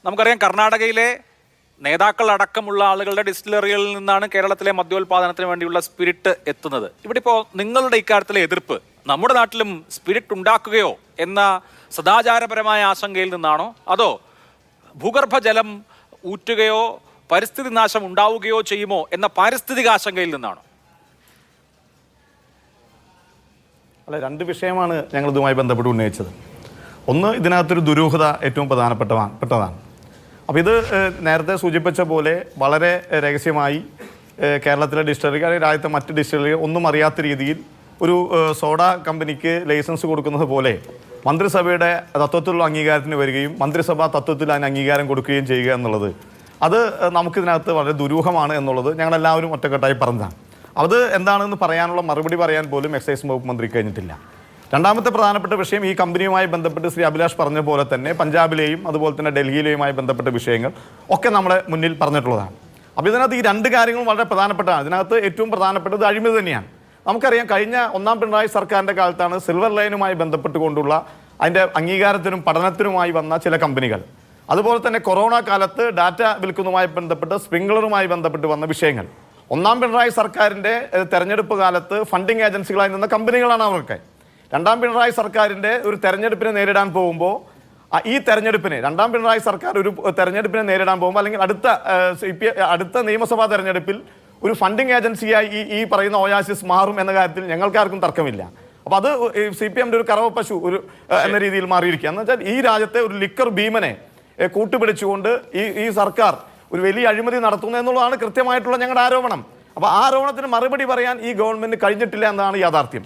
നമുക്കറിയാം കർണാടകയിലെ നേതാക്കൾ അടക്കമുള്ള ആളുകളുടെ ഡിസ്റ്റിലറികളിൽ നിന്നാണ് കേരളത്തിലെ മദ്യോൽപാദനത്തിന് വേണ്ടിയുള്ള സ്പിരിറ്റ് എത്തുന്നത്. ഇവിടെ ഇപ്പോൾ നിങ്ങളുടെ ഇക്കാര്യത്തിലെ എതിർപ്പ് നമ്മുടെ നാട്ടിലും സ്പിരിറ്റ് ഉണ്ടാക്കുകയോ എന്ന സദാചാരപരമായ ആശങ്കയിൽ നിന്നാണോ, അതോ ഭൂഗർഭജലം ഊറ്റുകയോ പരിസ്ഥിതി നാശം ഉണ്ടാവുകയോ ചെയ്യുമോ എന്ന പാരിസ്ഥിതിക ആശങ്കയിൽ നിന്നാണോ? അല്ല, രണ്ട് വിഷയമാണ് ഞങ്ങൾ ഇതുമായി ബന്ധപ്പെട്ട് ഉന്നയിച്ചത്. ഒന്ന്, ഇതിനകത്തൊരു ദുരൂഹത ഏറ്റവും പ്രധാനപ്പെട്ടതാണ്. അപ്പോൾ ഇത് നേരത്തെ സൂചിപ്പിച്ച പോലെ വളരെ രഹസ്യമായി കേരളത്തിലെ ഡിസ്റ്റിലറി, രാജ്യത്തെ മറ്റ് ഡിസ്റ്റിലറി ഒന്നും അറിയാത്ത രീതിയിൽ ഒരു സോഡ കമ്പനിക്ക് ലൈസൻസ് കൊടുക്കുന്നത് പോലെ മന്ത്രിസഭയുടെ തത്വത്തിലുള്ള അംഗീകാരത്തിന് വരികയും മന്ത്രിസഭ തത്വത്തിൽ അതിന് അംഗീകാരം കൊടുക്കുകയും ചെയ്യുക എന്നുള്ളത്, അത് നമുക്കിതിനകത്ത് വളരെ ദുരൂഹമാണ് എന്നുള്ളത് ഞങ്ങളെല്ലാവരും ഒറ്റക്കെട്ടായി പറഞ്ഞതാണ്. അത് എന്താണെന്ന് പറയാനുള്ള മറുപടി പറയാൻ പോലും എക്സൈസ് വകുപ്പ് മന്ത്രി കഴിഞ്ഞിട്ടില്ല. രണ്ടാമത്തെ പ്രധാനപ്പെട്ട വിഷയം, ഈ കമ്പനിയുമായി ബന്ധപ്പെട്ട് ശ്രീ അഭിലാഷ് പറഞ്ഞ പോലെ തന്നെ പഞ്ചാബിലെയും അതുപോലെ തന്നെ ഡൽഹിയിലെയുമായി ബന്ധപ്പെട്ട വിഷയങ്ങൾ ഒക്കെ നമ്മുടെ മുന്നിൽ പറഞ്ഞിട്ടുള്ളതാണ്. അപ്പോൾ ഇതിനകത്ത് ഈ രണ്ട് കാര്യങ്ങളും വളരെ പ്രധാനപ്പെട്ടതാണ്. ഇതിനകത്ത് ഏറ്റവും പ്രധാനപ്പെട്ടത് അഴിമതി തന്നെയാണ്. നമുക്കറിയാം, കഴിഞ്ഞ ഒന്നാം പിണറായി സർക്കാരിൻ്റെ കാലത്താണ് സിൽവർ ലൈനുമായി ബന്ധപ്പെട്ടുകൊണ്ടുള്ള അതിൻ്റെ അംഗീകാരത്തിനും പഠനത്തിനുമായി വന്ന ചില കമ്പനികൾ, അതുപോലെ തന്നെ കൊറോണ കാലത്ത് ഡാറ്റ വിൽക്കുന്നതുമായി ബന്ധപ്പെട്ട് സ്പ്രിംഗ്ലറുമായി ബന്ധപ്പെട്ട് വന്ന വിഷയങ്ങൾ, ഒന്നാം പിണറായി സർക്കാരിൻ്റെ തെരഞ്ഞെടുപ്പ് കാലത്ത് ഫണ്ടിങ് ഏജൻസികളായി നിന്ന കമ്പനികളാണ് അവർക്ക്. രണ്ടാം പിണറായി സർക്കാരിൻ്റെ ഒരു തെരഞ്ഞെടുപ്പിനെ നേരിടാൻ പോകുമ്പോൾ ഈ തെരഞ്ഞെടുപ്പിനെ, രണ്ടാം പിണറായി സർക്കാർ ഒരു തെരഞ്ഞെടുപ്പിനെ നേരിടാൻ പോകുമ്പോൾ അല്ലെങ്കിൽ അടുത്ത നിയമസഭാ തെരഞ്ഞെടുപ്പിൽ ഒരു ഫണ്ടിങ് ഏജൻസിയായി ഈ പറയുന്ന ഒയാസിസ് മാറും എന്ന കാര്യത്തിൽ ഞങ്ങൾക്കാർക്കും തർക്കമില്ല. അപ്പോൾ അത് CPMൻ്റെ ഒരു കറവ പശു എന്ന രീതിയിൽ മാറിയിരിക്കുക. എന്ന് വെച്ചാൽ ഈ രാജ്യത്തെ ഒരു ലിക്കർ ഭീമനെ കൂട്ടുപിടിച്ചുകൊണ്ട് ഈ സർക്കാർ ഒരു വലിയ അഴിമതി നടത്തുന്നു എന്നുള്ളതാണ് കൃത്യമായിട്ടുള്ള ഞങ്ങളുടെ ആരോപണം. അപ്പോൾ ആ ആരോപണത്തിന് മറുപടി പറയാൻ ഈ ഗവൺമെന്റ് കഴിഞ്ഞിട്ടില്ല എന്നതാണ് യാഥാർത്ഥ്യം.